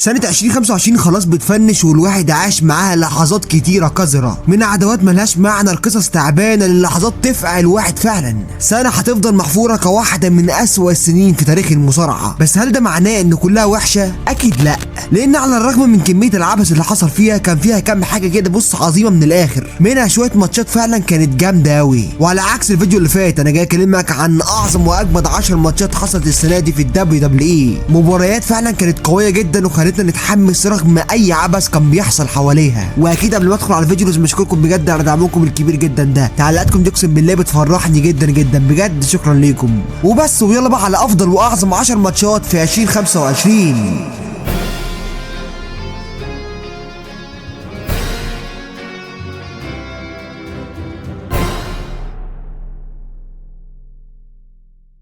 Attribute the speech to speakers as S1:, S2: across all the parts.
S1: سنة 2025 خلاص بتفنش والواحد عاش معاها لحظات كتيرة قذرة من عداوات ملهاش معنى لقصص تعبانة للحظات تفقع الواحد فعلا. سنة هتفضل محفورة كواحدة من أسوأ السنين في تاريخ المصارعة، بس هل ده معناه إن كلها وحشة؟ أكيد لأ، لأن على الرغم من كمية العبث اللي حصل فيها كان فيها كام حاجة كده بص عظيمة من الآخر، منها شوية ماتشات فعلا كانت جامدة أوي. وعلى عكس الفيديو اللي فات أنا جاي أكلمك عن أعظم وأجمد 10 ماتشات حصلت السنة دي في WWE، مباريات فعلا كانت قوية جدا وخلتنا نتحمس رغم اي عبث كان بيحصل حواليها. واكيد قبل ما ادخل على الفيديو لازم اشكركم بجد على دعمكم الكبير جدا ده، تعليقاتكم دي اقسم بالله بتفرحني جدا جدا بجد، شكرا ليكم. وبس ويلا بقى على افضل واعظم 10 ماتشات في 2025.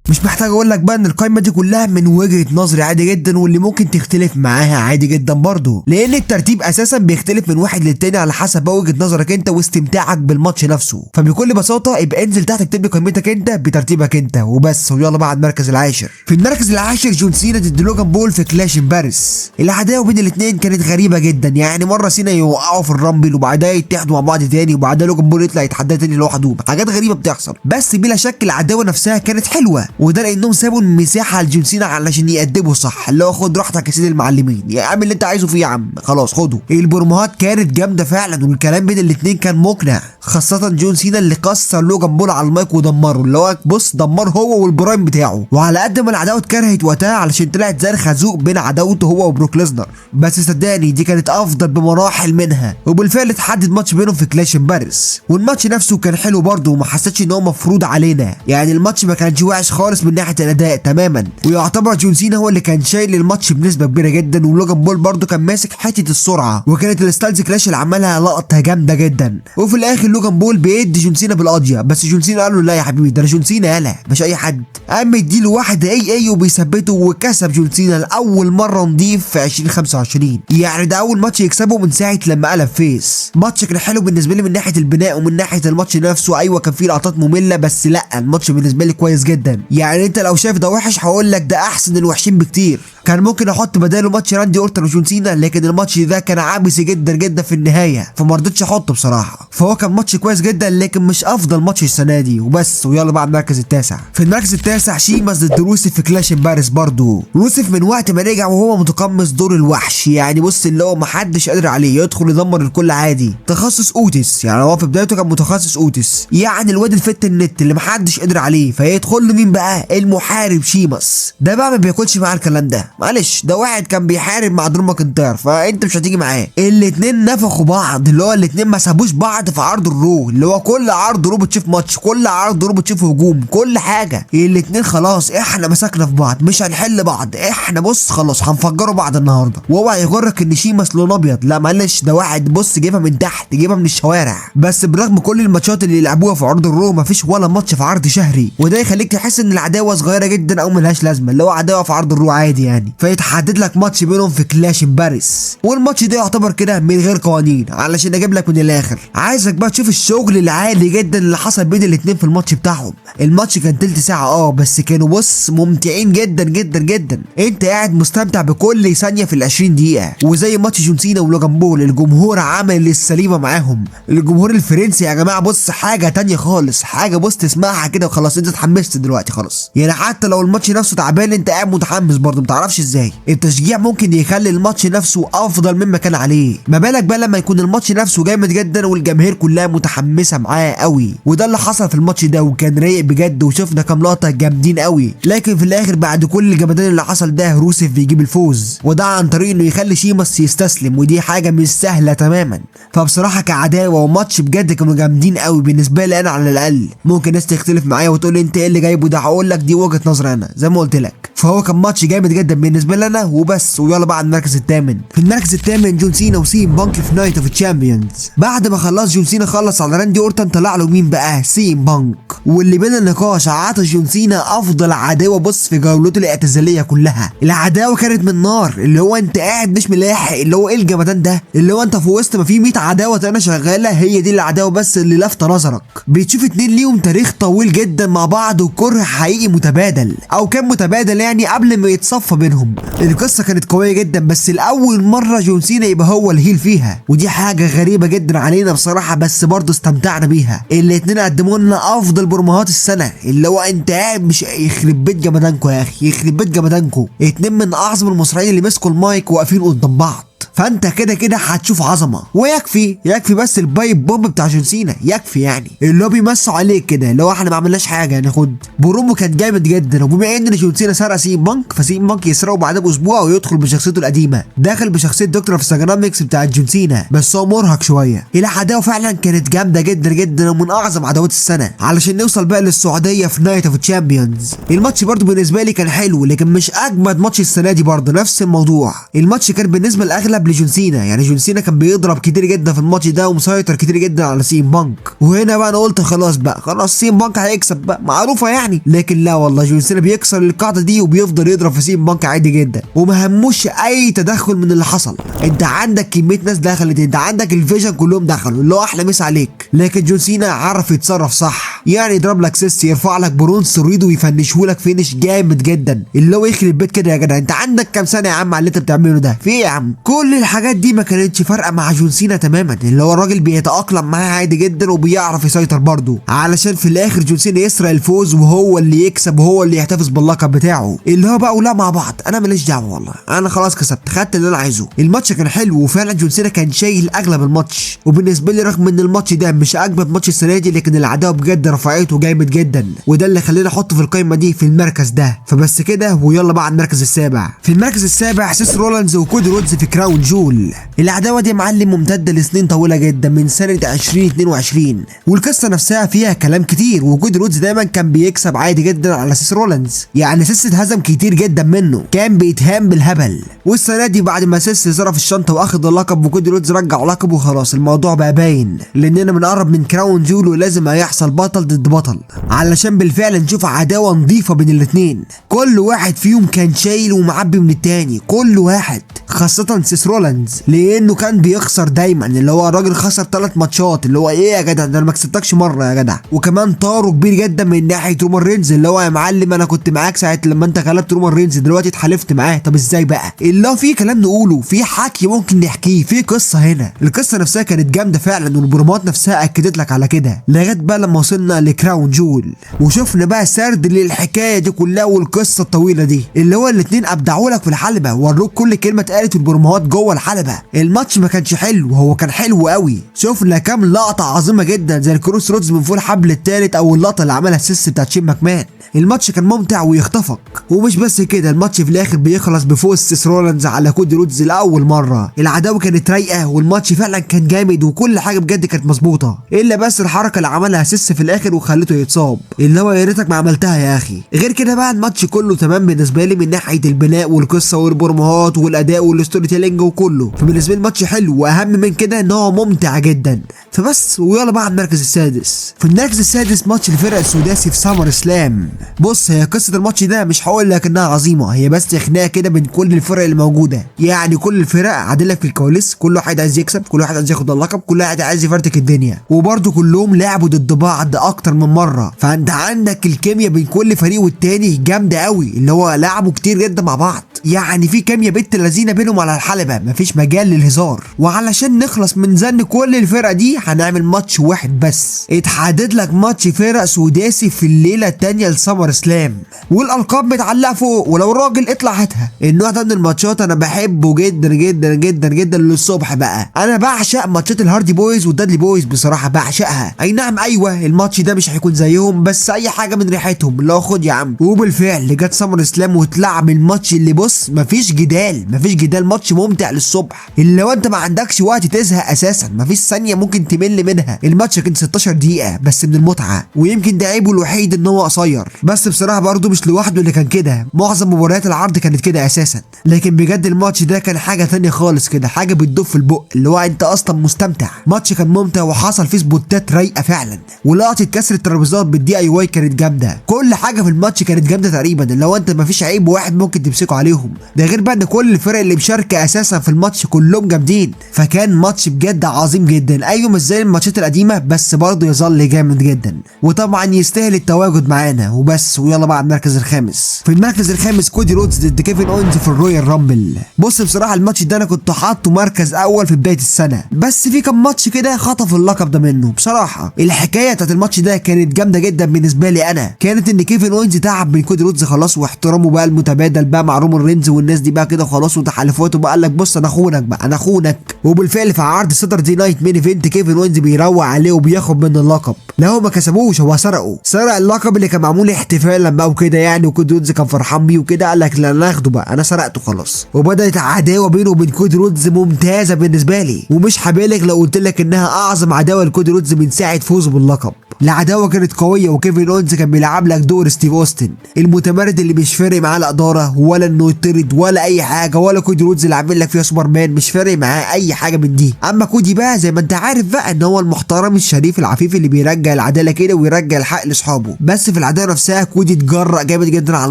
S1: مش محتاج اقول لك بقى ان القايمه دي كلها من وجهه نظري عادي جدا، واللي ممكن تختلف معاها عادي جدا برضه، لان الترتيب اساسا بيختلف من واحد للتاني على حسب بقى وجهه نظرك انت واستمتاعك بالماتش نفسه. فبكل بساطه ابقى انزل تحت اكتب لي قائمتك انت بترتيبك انت وبس. ويلا بقى على المركز العاشر. في المركز العاشر جون سينا ضد لوجان بول في كلاش ان باريس. العداوه بين الاثنين كانت غريبه جدا، يعني مره سينا يوقعوا في الرامبل وبعدها يتحدوا مع بعض تاني وبعدها لوجان بول يطلع يتحدى تاني لوحده، حاجات غريبه بتحصل. بس بلا شك العداوه نفسها كانت حلوه، وده لانهم سابوا المساحه لجون سينا علشان يقدموا صح، اللي هو خد راحتك يا سيدي المعلمين، يا عم اللي انت عايزه فيه يا عم خلاص خده. البروموهات كانت جامده فعلا والكلام بين الاثنين كان مقنع، خاصه جون سينا اللي كسر لوجان بول على المايك ودمره، اللي هو بص دمر هو والبرايم بتاعه. وعلى قد ما العداوه اتكرهت وقتها علشان طلعت زي الخازوق بين عداوته هو وبروك ليزنر، بس صدقني دي كانت افضل بمراحل منها. وبالفعل اتحدد ماتش بينهم في كلاش ان باريس، والماتش نفسه كان حلو برضه وما حسيتش ان هو مفروض علينا، يعني الماتش ما كانش وحش خالص من ناحيه الاداء تماما. ويعتبر جون سينا هو اللي كان شايل الماتش بنسبه كبيره جدا، ولوجان بول برضه كان ماسك حته السرعه، وكانت الستايلز كلاش اللي عملها لقطه جامده جدا. وفي الاخر لوجان بول بيدي جون سينا بالقضيه، بس جون سينا قال له لا يا حبيبي ده انا جون سينا يالا مش اي حد، قام يديله واحد اي وبيثبته، وكسب جون سينا لاول مره نضيف في 2025، يعني ده اول ماتش يكسبه من ساعه لما قلب فيس. ماتش كان حلو بالنسبه لي من ناحيه البناء ومن ناحيه الماتش نفسه، ايوه كان فيه لقطات ممله بس لا الماتش بالنسبه لي كويس جدا. يعني انت لو شايف ده وحش هقول لك ده احسن الوحشين بكتير. كان ممكن احط بداله ماتش راندي اورتن وجون سينا، لكن الماتش ده كان عابث جدا جدا في النهايه فما رضيتش احطه بصراحه. فهو كان ماتش كويس جدا لكن مش افضل ماتش السنه دي وبس. ويلا بقى المركز التاسع. في المركز التاسع شيماس ضد روسيف في كلاش ان باريس برضه. روسيف من وقت ما رجع وهو متقمص دور الوحش، يعني بص اللي هو محدش قادر عليه، يدخل يدمر الكل عادي، تخصص اوتس، يعني هو في بدايته كان متخصص اوتس، يعني الواد الفت النت اللي محدش قادر عليه، فيدخل له مين بقى؟ المحارب شيماس. ده بقى ما بياكلش معاه الكلام ده، معلش ده واحد كان بيحارب مع درو ماكنتاير فانت مش هتيجي معاه. الاتنين نفخوا بعض، اللي هو الاتنين ما سابوش بعض في عرض الرو، اللي هو كل عرض رو بتشوف ماتش، كل عرض رو بتشوف هجوم، كل حاجه. الاتنين خلاص احنا مسكنا في بعض مش هنحل بعض، احنا بص خلاص هنفجروا بعض النهارده. واوعى يغرك ان شيماس لون ابيض، لا معلش ده واحد بص جايبها من تحت، جايبها من الشوارع. بس برغم كل الماتشات اللي لعبوها في عرض الرو مفيش ولا ماتش في عرض شهري، وده يخليك تحس ان العداوه صغيره جدا او ملهاش لازمه، اللي هو عداوه في عرض الرو عادي يعني. فيتحدد لك ماتش بينهم في كلاش ان باريس، والماتش ده يعتبر كده من غير قوانين علشان اجيب لك من الاخر. عايزك بقى تشوف الشغل العالي جدا اللي حصل بين الاتنين في الماتش بتاعهم. الماتش كان تلت ساعه بس كانوا بص ممتعين جدا جدا جدا، انت قاعد مستمتع بكل ثانيه في ال20 دقيقه. وزي ماتش جون سينا ولوجان بول الجمهور عمل السليمه معاهم، الجمهور الفرنسي يا جماعه بص حاجه تانية خالص، حاجه بص تسمعها كده وخلاص انت اتحمست دلوقتي خلاص، يعني حتى لو الماتش نفسه تعبان انت قاعد متحمس برضه، متعرفش ازاي التشجيع ممكن يخلي الماتش نفسه افضل مما كان عليه. ما بالك بقى لما يكون الماتش نفسه جامد جدا والجماهير كلها متحمسه معاه قوي، وده اللي حصل في الماتش ده وكان رايق بجد، وشفنا كام لقطه جامدين قوي. لكن في الاخر بعد كل الجمدان اللي حصل ده روسيف بيجيب الفوز، وده عن طريق انه يخلي شيماس يستسلم، ودي حاجه مش سهله تماما. فبصراحه كعداوه وماتش بجد كانوا جامدين قوي بالنسبه لي انا على الاقل. ممكن ناس تختلف معايا وتقول لي انت ايه اللي جايبه ده، هقول لك دي وجهه نظري انا زي ما قلت لك. فهو كان ماتش جامد جدا بالنسبه لنا وبس. ويلا بقى على المركز الثامن. في المركز الثامن جون سينا وسيم بانك في نايت اوف تشامبيونز. بعد ما خلص جون سينا خلص على راندي اورتن طلع له مين بقى؟ سيم بانك، واللي بين النقاش عطى جون سينا افضل عداوه بص في جولته الاعتزاليه كلها. العداوه كانت من نار، اللي هو انت قاعد مش ملاحق، اللي هو ايه الجمدان ده، اللي هو انت في وسط ما في 100 عداوه تانية شغاله، هي دي العداوه بس اللي لافته نظرك. بتشوف اتنين ليهم تاريخ طويل جدا مع بعض وكره حقيقي متبادل، او كان متبادل يعني قبل ما يتصفى بينهم. القصه كانت قويه جدا، بس لاول مره جون سينا يبقى هو الهيل فيها، ودي حاجه غريبه جدا علينا بصراحه، بس برضه استمتعنا بيها. الاتنين قدموا لنا افضل بروموهات السنه، اللي هو انت قاعد مش يخرب بيت جمدانكو يا اخي، يخرب بيت جمدانكو. اتنين من اعظم المصارعين اللي مسكوا المايك واقفين قدام بعض، فانت كده كده هتشوف عظمه. ويكفي بس البايب بومب بتاع جون سينا، يكفي يعني اللي هو بيمسوا عليك كده، اللي هو احنا ما عملناش حاجه يعني. خد برومو كان جامد جدا، وبما ان جون سينا سرق سي ام بانك، فسي ام بانك يسرقه بعدها باسبوع ويدخل بشخصيته القديمه، داخل بشخصيه دكتور في ساجراميكس بتاعت جون سينا، بس هو مرهق شويه. العداوه فعلا كانت جامده جدا جدا، ومن اعظم عداوات السنه. علشان نوصل بقى للسعوديه في نايت اوف تشامبيونز، الماتش برضو بالنسبه لي كان حلو، لكن مش اجمد ماتش السنه دي. برضو نفس الموضوع، الماتش كان بالنسبه الاغلب لجون سينا، يعني جون سينا كان بيضرب كتير جدا في الماتش ده ومسيطر كتير جدا على سي ام بانك. وهنا بقى انا قلت خلاص بقى، خلاص سي ام بانك هيكسب بقى، معروفه يعني. لكن لا والله، جون سينا بيكسر القاعده دي وبيفضل يضرب في سي ام بانك عادي جدا، وما هموش اي تدخل من اللي حصل. انت عندك كميه ناس دخلت، انت عندك الفيجن كلهم دخلوا، اللي هو احلى مسا عليك. لكن جون سينا عرف يتصرف صح، يعني يضرب لك سيس، يرفع لك برونز سوريد ويفنشه لك فينش جامد جدا، اللي هو يخرب بيت كده يا جدع. انت عندك كام سنه يا عم على اللي انت بتعمله ده؟ في ايه يا عم؟ كل الحاجات دي ما كانتش فارقه مع جون سينا تماما، اللي هو الراجل بيتاقلم معاه عادي جدا وبيعرف يسيطر برضه، علشان في الاخر جون سينا يسرق الفوز وهو اللي يكسب وهو اللي يحتفظ باللقب بتاعه، اللي هو بقى ولا مع بعض. انا ماليش دعوه والله، انا خلاص كسبت، خدت اللي انا عايزه. الماتش كان حلو، وفعلا جون سينا كان شايل اغلب الماتش. وبالنسبه لي رغم ان الماتش ده مش اجمد ماتش السنه دي، لكن العداوه بجد رفعته جامد جدا، وده اللي خلينا احطه في القائمه دي في المركز ده. فبس كده، ويلا بقى على المركز السابع. في المركز السابع سيس رولانز وكودي رودز في كراون جول. العداوه دي معلم ممتده لسنين طويله جدا، من سنه 2022، والقصه نفسها فيها كلام كتير. وكودي رودز دايما كان بيكسب عادي جدا على سيس رولانز، يعني سيس اتهزم كتير جدا منه، كان بيتهان بالهبل. والسنه دي بعد ما سيس صرف الشنطه واخد اللقب وكودي رودز رجع لقبه، وخلاص الموضوع بقى باين، لاننا بنقرب من كراون جول ولازم هيحصل بطل ضد بطل، علشان بالفعل نشوف عداوه نظيفه بين الاثنين. كل واحد فيهم كان شايل ومعبي من التاني، كل واحد، خاصة سيس رولانز، لانه كان بيخسر دايما، اللي هو الراجل خسر 3 ماتشات، اللي هو ايه يا جدع ده انا ما كسبتكش مره يا جدع. وكمان طاره كبير جدا من ناحيه رومان رينز، اللي هو يا معلم انا كنت معاك ساعه لما انت غلبت رومان رينز، دلوقتي اتحالفت معاه، طب ازاي بقى؟ اللي هو في كلام نقوله، في حكي ممكن نحكيه، في قصه هنا. القصه نفسها كانت جامده فعلا، والبرومات نفسها اكدت لك على كده، لغايه بقى لما وصلنا لكراون جول وشفنا بقى سرد للحكايه دي كلها والقصه الطويله دي، اللي هو الاثنين ابدعوا لك في الحلبه، وروك كل كلمه اتقالت في البروموهات جوه الحلبه. الماتش ما كانش حلو، هو كان حلو قوي. شفنا كام لقطه عظيمه جدا زي الكروس رودز من فوق الحبل الثالث، او اللقطه اللي عملها السيس بتاعت شين ماكمان. الماتش كان ممتع ويخطفك. ومش بس كده، الماتش في الاخر بيخلص بفوز سيس رولانز على كودي رودز لاول مره. العداوه كانت رايقه، والماتش فعلا كان جامد، وكل حاجه بجد كانت مظبوطه، الا بس الحركه اللي عملها سيس في الاخر وخلته يتصاب، اللي هو يا ريتك ما عملتها يا اخي. غير كده بقى الماتش كله تمام بالنسبه لي، من ناحيه البناء والقصه والبروموهات والاداء والستوري تيلينج وكله. فبالنسبه لي الماتش حلو، واهم من كده ان هو ممتع جدا. فبس، ويلا بقى على المركز السادس. في المركز السادس ماتش الفرق السداسي في سامر سلام. بص، هي قصه الماتش ده مش هقول لك انها عظيمه، هي بس خناقه كده بين كل الفرق اللي موجوده، يعني كل الفرق عادله في الكواليس، كل واحد عايز يكسب، كل واحد عايز ياخد اللقب، كل واحد عايز يفرتك الدنيا، وبرده كلهم لعبوا ضد بعض اكتر من مره. فانت عندك الكيمياء بين كل فريق والتاني جامده قوي، اللي هو لعبوا كتير جدا مع بعض، يعني في كيمياء بنت لذينه بينهم على الحلبه، مفيش مجال للهزار. وعلشان نخلص من زن كل الفرق دي هنعمل ماتش واحد بس، اتحدد لك ماتش فرق سداسي في الليله الثانيه لسمر سلام، والالقاب متعلقه فوق، ولو راجل اطلع هاتها. النوع ده من الماتشات انا بحبه جدا جدا جدا جدا للصبح بقى. انا بعشق ماتشات الهاردي بويز والدادلي بويز بصراحه، بعشقها. اي نعم، ايوه الماتش ده مش هيكون زيهم، بس اي حاجه من ريحتهم، اللي هو خد يا عم. وبالفعل جت سمر سلام واتلعب الماتش اللي بص مفيش جدال، مفيش جدال، ماتش ممتع للصبح، اللي لو انت ما عندكش وقت تزهق اساسا، مفيش ثانيه ممكن تمل منها. الماتش كان 16 دقيقه بس من المتعه، ويمكن ده عيبه الوحيد ان هو قصير، بس بصراحه برضه مش لوحده اللي كان كده، معظم مباريات العرض كانت كده اساسا. لكن بجد الماتش ده كان حاجه ثانيه خالص كده، حاجه بتدوب في البق، اللي هو انت اصلا مستمتع. ماتش كان ممتع وحصل فيه سبوتات رايقه فعلا، ولقطه كسر الترابيزات بالدي اي واي كانت جامده. كل حاجه في الماتش كانت جامده تقريبا، اللي هو انت مفيش عيب واحد ممكن تمسكه عليهم. معاهم. ده غير بقى ان كل الفرق اللي مشاركه اساسا في الماتش كلهم جامدين، فكان ماتش بجد عظيم جدا. ايوه مش زي الماتشات القديمه بس برضه يظل جامد جدا، وطبعا يستاهل التواجد معانا وبس. ويلا بقى على المركز الخامس. في المركز الخامس كودي رودز ضد كيفن اوينز في الرويال رامبل. بص بصراحه الماتش ده انا كنت حاطه مركز اول في بدايه السنه، بس في كام ماتش كده خطف اللقب ده منه بصراحه. الحكايه بتاعت الماتش ده كانت جامده جدا بالنسبه لي انا، كانت ان كيفن اوينز تعب من كودي رودز خلاص، واحترامه بقى المتبادل بقى مع رومان رينز والناس دي بقى كده خلاص، وتحالفاته بقى قال لك بص انا اخونك بقى انا اخونك. وبالفعل في عرض ساتردي نايت مين ايفنت كيفن اوينز بيروق عليه وبياخد منه اللقب. لا هو ما كسبوش، هو سرق اللقب اللي كان معمول احتفالا بقى وكده يعني، وكودي رودز كان فرحان بيه وكده، قال لك لا انا اخده بقى انا سرقته خلاص. وبدات عداوه بينه وبين كودي رودز ممتازه بالنسبه لي، ومش هبالغ لو قلت لك انها اعظم عداوه لكودي رودز من ساعه فوزه باللقب. العداوه كانت قويه، وكيفن اوينز كان بيلعب لك دور ستيف اوستن المتمرد اللي مش فارق معاه الاداره ولا انه يطرد ولا اي حاجه، ولا كودي رودز اللي عامل لك فيها سوبرمان مش فارق معاه اي حاجه من دي. اما كودي بقى زي ما انت عارف بقى ان هو المحترم الشريف العفيف اللي بيرجع العداله كده ويرجع الحق لاصحابه. بس في العداله نفسها كودي اتجرأ جامد جدا على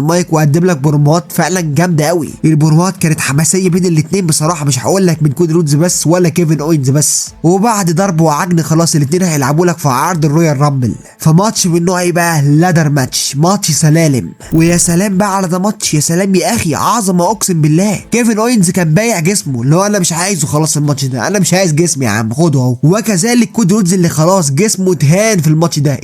S1: المايك وقدم لك بروموهات فعلا جامده قوي. البروموهات كانت حماسيه بين الاثنين بصراحه، مش هقول لك من كودي رودز بس ولا كيفن اوينز بس. وبعد ضرب وعجن خلاص الاثنين هيلعبوا لك في عرض الرويال رامبل، فماتش من نوع ايه بقى؟ لادر ماتش سلالم. ويا سلام بقى على ده ماتش، يا سلام يا اخي عظمه اقسم بالله. كيفن اوينز كان بايع جسمه اللي هو انا مش عايزه خلاص الماتش ده، انا مش عايز جسمي يا عم خده اهو. وكذلك كودي رودز اللي خلاص جسمه اتهان في الماتش ده،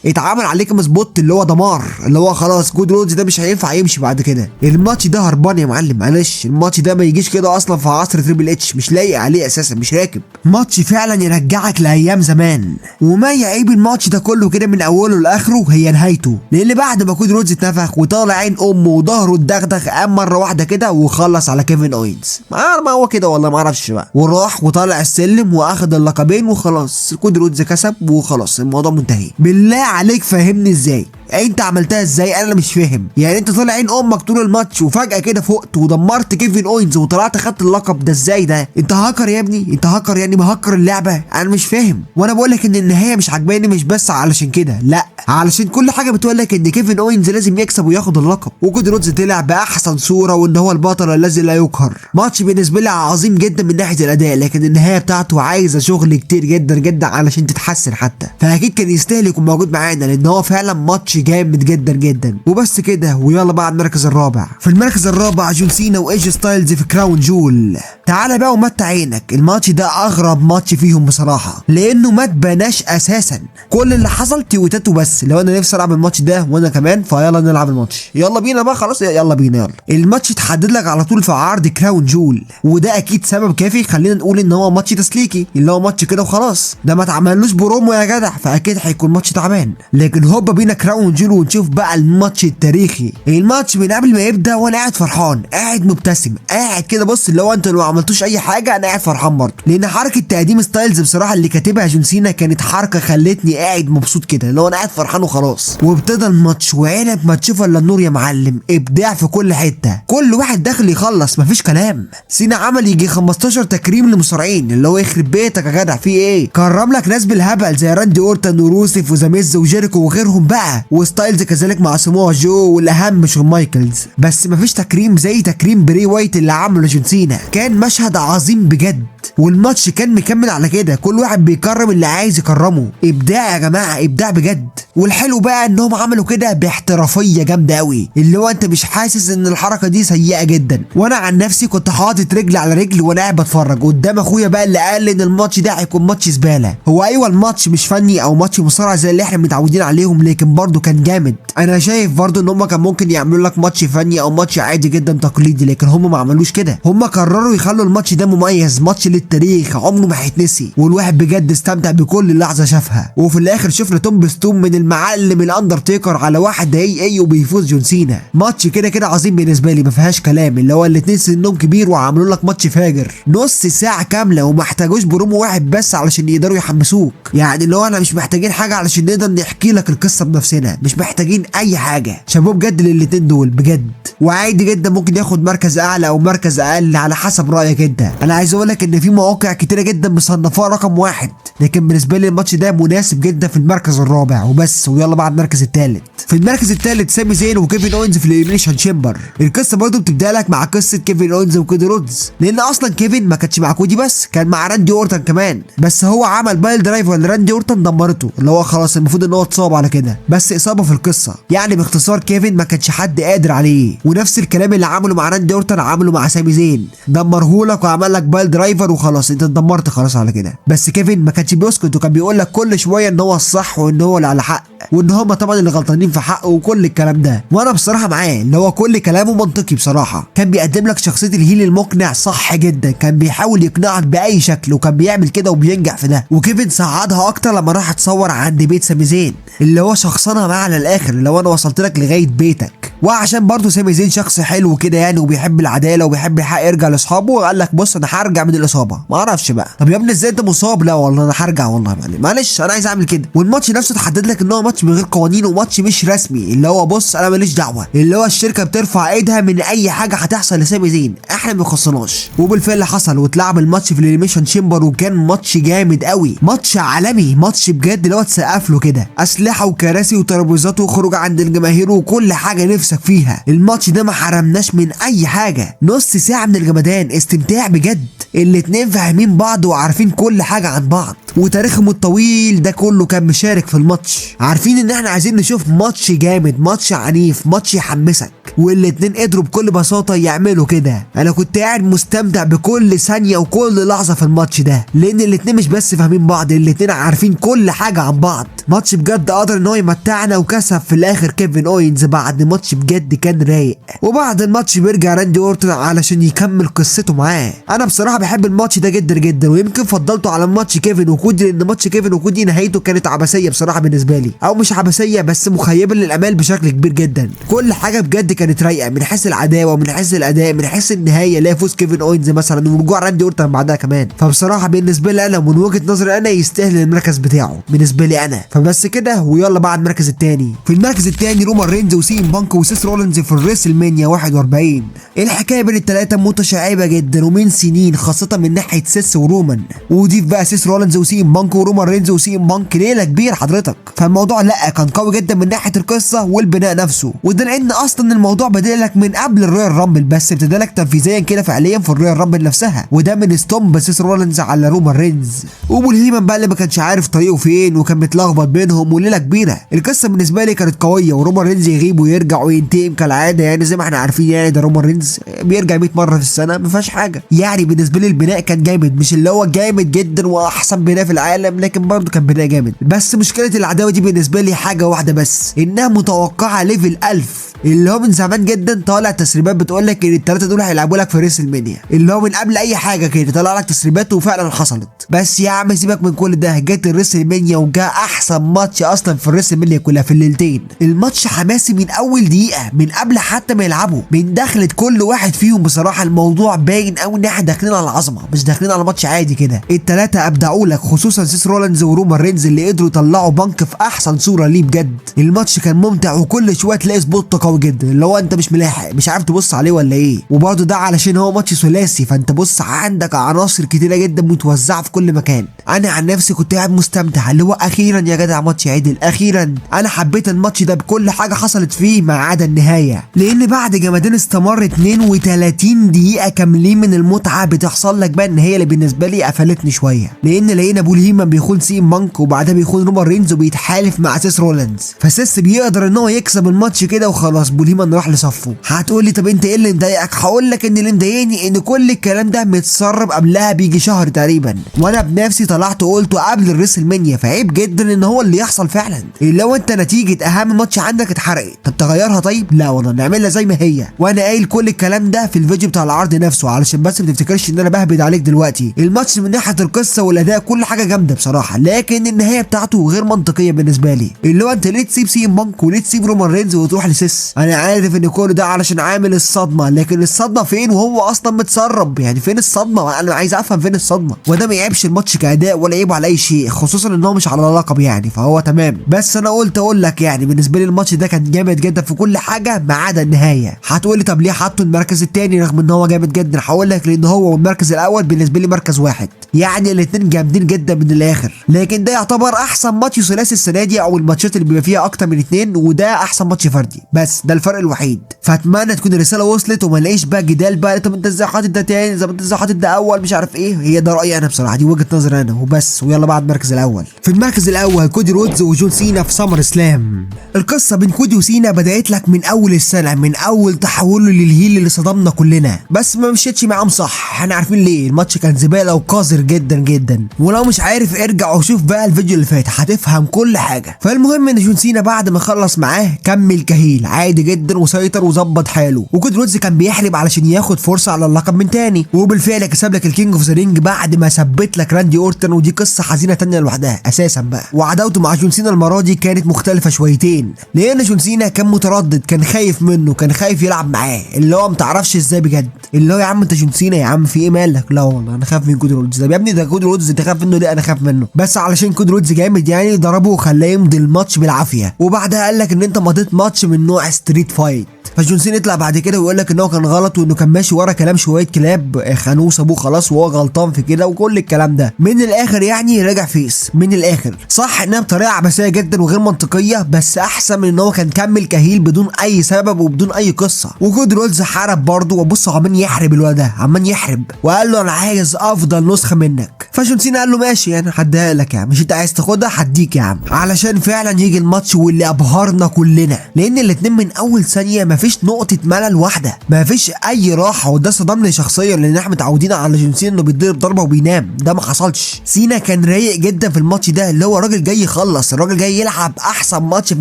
S1: اتعمل عليه كام سبوت اللي هو دمار، اللي هو خلاص كودي رودز ده مش هينفع يمشي بعد كده. الماتش ده هربان يا معلم، معلش الماتش ده ما يجيش كده اصلا في عصر تريبل اتش، مش لايق عليه اساسا، مش راكب. ماتش فعلا يرجعك لايام زمان. وما يعيب الماتش ده كله كده من اوله لاخره هي نهايته، لان بعد ما كودي رودز اتنفخ وطالع عين امه وظهره اتدغدغ قام مره واحده كده وخلص على كيفن اوينز. ما هو كده والله ما اعرفش بقى، وراح وطالع السلم واخد اللقبين وخلاص. كودي رودز كسب وخلاص الموضوع منتهي. بالله عليك فهمني ازاي انت عملتها ازاي؟ انا مش فاهم يعني. انت طالع عين امك طول الماتش وفجاه كده فقت ودمرت كيفن اوينز وطلعت خدت اللقب ده ازاي؟ ده انت هاكر يا ابني، انت هاكر يعني مهكر اللعبه. انا مش فاهم. وانا بقول لك ان النهايه مش عجباني مش بس علشان كده، لا علشان كل حاجه بتقول لك ان كيفن اوينز لازم يكسب وياخد اللقب، وكودي رودز طلع باحسن صوره وان هو البطل الذي لا يقهر. ماتش بالنسبه لي عظيم جدا من ناحيه الاداء، لكن النهايه بتاعته عايزه شغل كتير جدا جدا علشان تتحسن حتى، فاكيد كان يستاهل يكون موجود معانا لان هو فعلا ماتش جامد جدا جدا. وبس كده. ويلا بقى على المركز الرابع. في المركز الرابع جون سينا وايج ستايلز في كراون جول. تعالى بقى ومتع عينك، الماتش ده اغرب ماتش فيهم بصراحه لانه ما اتبناش اساسا، كل اللي حصل تويتاته بس. لو انا نفسي العب الماتش ده وانا كمان فيلا نلعب الماتش، يلا بينا بقى خلاص يلا بينا يلا. الماتش اتحدد لك على طول في عرض كراون جول، وده اكيد سبب كافي خلينا نقول ان هو ماتش تسليكي اللي هو ماتش كده وخلاص، ده ما اتعملوش برومو يا جدع، فاكيد هيكون ماتش تعبان. لكن هوبا بينا كراون جول ونشوف بقى الماتش التاريخي. الماتش من قبل ما يبدا وانا قاعد فرحان قاعد مبتسم قاعد كده، بص اللي هو انتوا لو ما عملتوش اي حاجه انا قاعد فرحان برضه، لان حركه تقديم ستايلز بصراحه اللي كاتبها جون سينا كانت حركه خلتني قاعد مبسوط كده اللي هو انا قاعد فرحان وخلاص. وابتدى الماتش وعينك ما تشوف الا النور يا معلم، ابداع في كل حته، كل واحد داخل يخلص مفيش كلام. سينا عمل يجي 15 تكريم للمصارعين اللي هو يخرب بيتك يا جدع في ايه، كرم لك ناس بالهبل زي راندي اورتن وروسيف وزاميز وجيريكو وغيرهم بقى، وستايلز كذلك مع سموه جو والاهم شون مايكلز. بس مفيش تكريم زي تكريم بري وايت اللي عمله جون سينا، كان مشهد عظيم بجد. والماتش كان مكمل على كده، كل واحد بيكرم اللي عايز يكرمه. ابداع يا جماعه ابداع بجد. والحلو بقى انهم عملوا كده باحترافيه جامده قوي، اللي هو انت مش حاسس ان الحركه دي سيئه جدا. وانا عن نفسي كنت حاطط رجل على رجل وانا قاعد بتفرج قدام اخويا بقى اللي قال ان الماتش ده هيكون ماتش زباله. هو ايوه الماتش مش فني او ماتش مصارعه زي اللي احنا متعودين عليهم، لكن برضه كان جامد. انا شايف برضه ان هم كان ممكن يعملوا لك ماتش فني او ماتش عادي جدا تقليدي، لكن هم ما عملوش كده، هم قرروا يخلوا الماتش ده مميز، ماتش للتاريخ عمره ما هيتنسي، والواحد بجد استمتع بكل لحظه شافها. وفي الاخر شفنا توم بستوم من المعلم الاندرتيكر على واحد اي وبيفوز جون سينا. ماتش كده كده عظيم بالنسبه لي ما فيهاش كلام، اللي هو الاتنين سنهم كبير وعملوا لك ماتش فاجر نص ساعه كامله وما احتاجوش برومو واحد بس علشان يقدروا يحمسوك، يعني اللي هو احنا مش محتاجين حاجه علشان نقدر نحكي لك القصه بنفسنا. كده، مش محتاجين اي حاجه. شابوه بجد للاتنين دول بجد، وعادي جدا ممكن ياخد مركز اعلى او مركز اقل على حسب رايك انت. انا عايز اقول لك ان في مواقع كتيره جدا مصنفاه رقم 1، لكن بالنسبه لي الماتش ده مناسب جدا في المركز الرابع وبس. ويلا بقى المركز الثالث. في المركز الثالث سامي زين وكيفن اوينز في الإليمينيشن شامبر. القصه برضه بتبدا لك مع قصه كيفن اوينز وكودي رودز، لان اصلا كيفن ما كانش مع كودي بس، كان مع راندي اورتن كمان، بس هو عمل بايل درايفر لراندي اورتن دمرته، اللي هو خلاص المفروض ان هو اتصاب على كده، بس اصابه في القصه. يعني باختصار كيفن ما كانش حد قادر عليه، ونفس الكلام اللي عمله مع راندي اورتن عمله مع سامي زين، دمرهولك وعمل لك بايل درايفر وخلاص انت اتدمرت خلاص على كده. بس كيفن ما كانش بيسكت، وكان بيقول لك كل شويه ان هو الصح وان هو اللي على حق، وان هم طبعا اللي غلطانين في حقه وكل الكلام ده. وانا بصراحه معاه اللي هو كل كلامه منطقي بصراحه. كان بيقدم لك شخصيه الهيل المقنع صح جدا، كان بيحاول يقنعك باي شكل وكان بيعمل كده وبينجح في ده. وكيفن صعدها اكتر لما راح اتصور عند بيت سامي زين، اللي هو شخصنها معاه على الاخر، اللي هو انا وصلت لك لغايه بيتك. وعشان برضه سامي زين شخص حلو كده يعني، وبيحب العداله وبيحب الحق يرجع لاصحابه، وقال لك بص انا هرجع من الاصابه. ما اعرفش بقى، طب يا ابني ازاي انت مصاب؟ لا والله انا هرجع والله معلش انا عايز اعمل كده. والماتش نفسه تحدد لك ان هو ماتش من غير قوانين وماتش مش رسمي، اللي هو بص انا ماليش دعوه، اللي هو الشركه بترفع ايدها من اي حاجه هتحصل لسامي زين، احنا ما يخصناش. وبالفعل حصل واتلعب الماتش في الإليمينيشن شامبر، وكان ماتش جامد قوي، ماتش عالمي، ماتش بجد اللي هو تسقف له كده، اسلحه وكراسي وترابيزات وخروج عند الجماهير وكل حاجه نفسك فيها. الماتش ده ما حرمناش من اي حاجه، نص ساعه من الجمدان، استمتاع بجد، الاتنين فاهمين بعض وعارفين كل حاجه عن بعض، وتاريخهم الطويل ده كله كان مشارك في الماتش، عارفين ان احنا عايزين نشوف ماتش جامد، ماتش عنيف، ماتش يحمسك، والاتنين قدروا بكل بساطه يعملوا كده. انا كنت قاعد مستمتع بكل ثانيه وكل لحظه في الماتش ده، لان الاتنين مش بس فاهمين بعض، الاتنين عارفين كل حاجه عن بعض. ماتش بجد قدر ان هو يمتعنا، وكسب في الاخر كيفن اوينز بعد ماتش بجد كان رايق. وبعد الماتش بيرجع راندي اورتن علشان يكمل قصته معاه. انا بصراحه بحب الماتش ده جدا جدا، ويمكن فضلته على ماتش كيفن وكودي، لان ماتش كيفن وكودي نهايته كانت عبثيه بصراحه بالنسبه لي، او مش عبثيه بس مخيبه للامال بشكل كبير جدا. كل حاجه بجد كانت رايقه من حيث العداوه ومن حيث الاداء، من حيث النهايه اللي هي فوز كيفن اوينز مثلا ورجوع راندي اورتن بعدها كمان. فبصراحه بالنسبه لي انا ومن وجهه نظري انا يستاهل المركز بتاعه بالنسبه لي انا. فبس كده، ويلا بقى المركز الثاني. في المركز الثاني رومان رينز وسي ام بانك وسيس رولينز في الريسل مانيا 41. الحكايه بين الثلاثه متشعبه جدا ومن سنين، خاصه من ناحيه سيس ورومان، وضيف بقى سيس رولينز وسي ام بانك ورومان رينز وسي ام بانك ليله كبيره حضرتك. فالموضوع لا كان قوي جدا من ناحيه القصه والبناء نفسه، وده لان اصلا الموضوع بدأ لك من قبل الرويال رامبل، بس ابتدى لك تنفيذيا كده فعليا في الرويال رامبل نفسها، وده من ستومب سيس رولينز على رومان رينز. وبول هيمن بقى اللي ما كانش عارف طريقه فين وكان متلخبط بينهم، وليله كبيره. القصه بالنسبه لي كانت قويه، ورومان رينز يغيب ويرجع وينتقم كالعاده، يعني زي ما احنا عارفين يعني ده رومان رينز بيرجع 100 مره في السنه ما فيهاش حاجه. يعني بالنسبه لي البناء كان جامد، مش اللي هو جامد جدا واحسن بناء في العالم، لكن برضه كان بناء جامد. بس مشكله العداوه دي بالنسبه لي حاجه واحده بس، انها متوقعه ليفل 1000، اللي هو من زمان جدا طالع تسريبات بتقول لك ان الثلاثه دول هيلعبوا لك في ريسل مانيا، اللي هو من قبل اي حاجه كده طالع لك تسريبات وفعلا حصلت. بس يا عم سيبك من كل ده، جت الريسل مانيا وجاء احسن ماتش اصلا في الريسل مانيا كلها في الليلتين. الماتش حماسي من اول دقيقه، من قبل حتى ما يلعبوا، من دخلت كل واحد فيهم. بصراحه الموضوع باين قوي ان احنا داخلين على عظمه، مش داخلين على ماتش عادي كده. الثلاثه ابدعوا لك، خصوصا سيس رولينز ورومان رينز اللي قدروا يطلعوا بانك في احسن صوره ليه بجد. الماتش كان ممتع، وكل شويه تلاقي سبوت قوي جدا، اللي هو انت مش ملاحق مش عارف تبص عليه ولا ايه. وبرده ده علشان هو ماتش ثلاثي، فانت بص عندك عناصر كتيره جدا متوزعه في كل مكان. انا عن نفسي كنت قاعد مستمتع، اللي هو اخيرا يا جدع ماتش عدل، اخيرا. انا حبيت الماتش ده بكل حاجه حصلت فيه ما عدا النهايه، لان بعد جمدان استمر 32 دقيقه كاملين من المتعه بتحصل لك بقى النهايه اللي بالنسبه لي قفلتني شويه، لان لقينا بول هيمن بيخون سي ام بانك، وبعدها بيخون رومان رينز وبيتحالف مع سيس رولينز، فسيس بيقدر ان هو يكسب الماتش كده وخلاص. بول هيمن راح لصفه. هتقول لي طب انت ايه اللي مضايقك؟ هقول لك ان اللي مضايقني ان كل الكلام ده متسرب قبلها بيجي شهر تقريبا، وانا بنفسي طلعت قلته قبل الريسل مانيا، فعيب جدا ان هو اللي يحصل فعلا. لو انت نتيجه اهم ماتش عندك اتحرقت، طب تغيرها؟ طيب لا والله نعملها زي ما هي. وانا قايل كل الكلام ده في الفيديو بتاع العرض نفسه، علشان بس ما تفتكرش ان انا بهبد عليك دلوقتي. الماتش من ناحيه القصه والاداء كل حاجه جامده بصراحه، لكن النهايه بتاعته غير منطقيه بالنسبه لي. اللي هو انت ليه تسيب سي ام بانك وليه تسيب رومان رينز وتروح لسيس؟ انا عارف عارف ان كل ده علشان عامل الصدمه، لكن الصدمه فين وهو اصلا متسرب؟ يعني فين الصدمه؟ انا عايز افهم فين الصدمه. وده ما يعيبش الماتش كاداء ولا يعيبه على اي شيء، خصوصا ان هو مش على لقب يعني، فهو تمام. بس انا قلت اقول لك يعني بالنسبه لي الماتش ده كان جامد جدا في كل حاجه ما عدا النهايه. هتقول لي طب ليه حطوا المركز الثاني رغم ان هو جامد جدا؟ هقول لك لان هو والمركز الاول بالنسبه لي مركز واحد، يعني الاثنين جامدين جدا من الاخر. لكن ده يعتبر احسن ماتش ثلاثي السنه دي، او الماتشات اللي بيبقى فيها اكتر من اثنين، وده احسن ماتش فردي، بس ده الفرق الوحيد. فاتمنى تكون الرساله وصلت وما نلاقيش بقى جدال بقى طب انت ازاي حاطط ده تاني، طب انت ازاي حاطط ده اول، مش عارف ايه. هي ده رايي انا بصراحه، دي وجهه نظري انا وبس. ويلا بعد المركز الاول. في المركز الاول كودي رودز وجون سينا في سمر سلام. القصه بين كودي وسينا بدات لك من اول السنه، من اول تحوله للهيل اللي صدمنا كلنا، بس ما مشيتش معاهم صح. احنا عارفين ليه، الماتش كان زباله وقذر جدا جدا. ولو مش عارف ارجع وشوف بقى الفيديو اللي فات هتفهم كل حاجه. فالمهم ان جون سينا بعد ما خلص معاه كمل كهيل عادي جدا وسيطر وظبط حاله، وكودي رودز كان بيحلب علشان ياخد فرصه على اللقب من تاني، وبالفعل كسب لك الكينج اوف ذا رينج بعد ما ثبت لك راندي اورتن، ودي قصه حزينه تانيه لوحدها اساسا بقى. وعداوته مع جون سينا المره دي كانت مختلفه شويتين، لان جون سينا كان متردد، كان خايف منه، كان خايف يلعب معاه، اللي هو متعرفش ازاي بجد، اللي هو يا عم انت جون سينا يا عم في ايه مالك؟ لا والله انا خايف من كودي رودز. ده يا ابني ده كودي رودز انت خايف منه ليه؟ انا خايف منه بس علشان كودي رودز جامد يعني، ضربه وخلاه يمضي الماتش بالعافيه، وبعدها قال لك ان انت مضيت ماتش من نوع ستريت فايت. فجون سينا يطلع بعد كده ويقول لك ان هو كان غلط، وانه كان ماشي ورا كلام شويه كلاب خانوه سابوه خلاص وهو غلطان في كده وكل الكلام ده. من الاخر يعني رجع فيس من الاخر، صح انها بطريقه عبثيه جدا وغير منطقيه، بس احسن من ان هو كان كمل كهيل بدون اي سبب وبدون اي قصه. وكودي رودز حارب برضه، وبص عمال يحرب الواد ده، عمال يحرب، وقال له انا عايز افضل نسخه منك. فجون سينا قال له ماشي يعني هديها لك يا عم، مش انت عايز تاخدها هديك يا عم، علشان فعلا يجي الماتش واللي ابهرنا كلنا، لان الاثنين من اول ثانيه مفيش نقطه ملل واحده، مفيش اي راحه، وده صدمني شخصيا لان احنا متعودين على جون سينا انه بيتضرب ضربه وبينام، ده ما حصلش. سينا كان رايق جدا في الماتش ده، اللي هو راجل جاي يخلص، الراجل جاي يلعب احسن ماتش في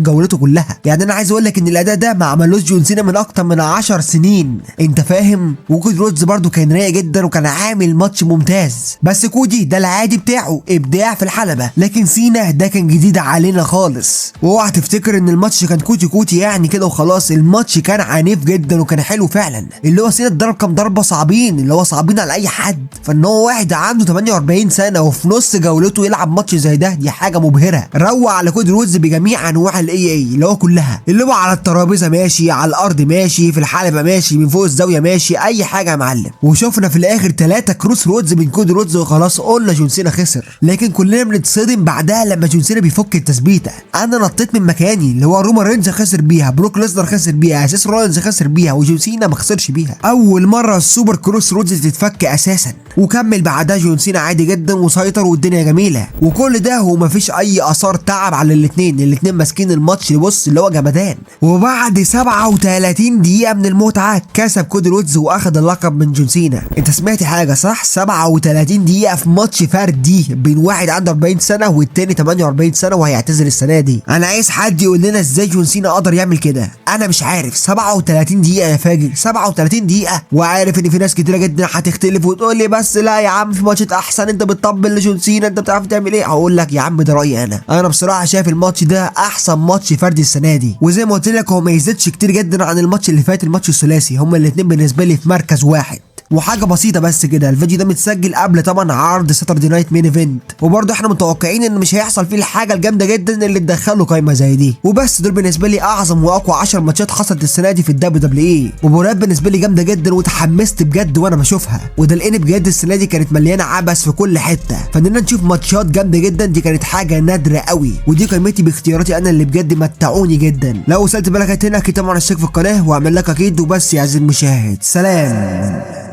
S1: جولته كلها. يعني انا عايز اقول لك ان الاداء ده ما عملوش جون سينا من اكتر من 10 سنين، انت فاهم. وكودي رودز برده كان رايق جدا وكان عامل ماتش ممتاز، بس كودي ده العادي بتاعه، ابداع في الحلبه، لكن سينا ده كان جديد علينا خالص. واوعى تفتكر ان الماتش كان كوتي كوتي يعني كده وخلاص، الماتش كان عنيف جدا وكان حلو فعلا، اللي هو سينا اتضرب كام ضربه صعبين، اللي هو صعبين على اي حد. فان هو واحد عنده 48 سنه وفي نص جولته يلعب ماتش زي ده، دي حاجه مبهره. روق على كودي رودز بجميع انواع الاي اللي هو كلها، اللي هو على الترابيزه ماشي، على الارض ماشي، في الحلبه ماشي، من فوق الزاويه ماشي، اي حاجه يا معلم. وشفنا في الاخر 3 كروس رودز من كودي رودز وخلاص قلنا جون سينا خسر، لكن كلنا بنتصدم بعدها لما جون سينا بيفك التثبيته. انا نطيت من مكاني، اللي هو رومان رينز خسر بيها، بروك ليزنر خسر بيها، اساس رولينز خسر بيها، وجون سينا ما خسرش بيها. اول مره السوبر كروس رودز تتفك اساسا، وكمل بعدها جون سينا عادي جدا وسيطر والدنيا جميله. وكل ده ومفيش اي اثار تعب على الاثنين ماسكين الماتش، بص اللي هو جمدان. وبعد 37 دقيقه من المتعه كسب كودي رودز واخد اللقب من جون سينا. انت سمعت حاجه صح؟ 37 دقيقه في ماتش فردي بين واحد عنده 40 سنه والتاني 48 سنه وهيعتزل السنه دي. انا عايز حد يقول لنا ازاي جون سينا قدر يعمل كده، انا مش عارف. 37 دقيقه يا فاجر، 37 دقيقه. وعارف ان في ناس كتيره جدا هتختلف وتقول لي بس لا يا عم في ماتشات احسن، انت بتطبل لجون سينا، انت بتعرف تعمل ايه. هقول لك يا عم ده رايي انا بصراحه شايف الماتش ده احسن ماتش فردي السنه دي، وزي ما قلت لك هو ما يزيدش كتير جدا عن الماتش اللي فات، الماتش الثلاثي. هما الاثنين بالنسبه لي في مركز واحد. وحاجه بسيطه بس كده، الفيديو ده متسجل قبل طبعا عرض ساتردي نايت مين ايفنت، وبرضه احنا متوقعين ان مش هيحصل فيه الحاجه الجامده جدا اللي تدخله قايمه زي دي. وبس دول بالنسبه لي اعظم واقوى 10 ماتشات حصلت السنه دي في الدبليو دبليو اي، ومباريات بالنسبه لي جامده جدا وتحمست بجد وانا بشوفها. وده لان بجد السنه دي كانت مليانه عبث في كل حته، فاننا نشوف ماتشات جامده جدا دي كانت حاجه نادره قوي. ودي قيمتي باختياراتي انا اللي بجد متعوني جدا. لو وصلت بالك هنا اكيد طبعا اشترك في القناه واعمل لك اكيد. وبس يا عزيزي المشاهد، سلام.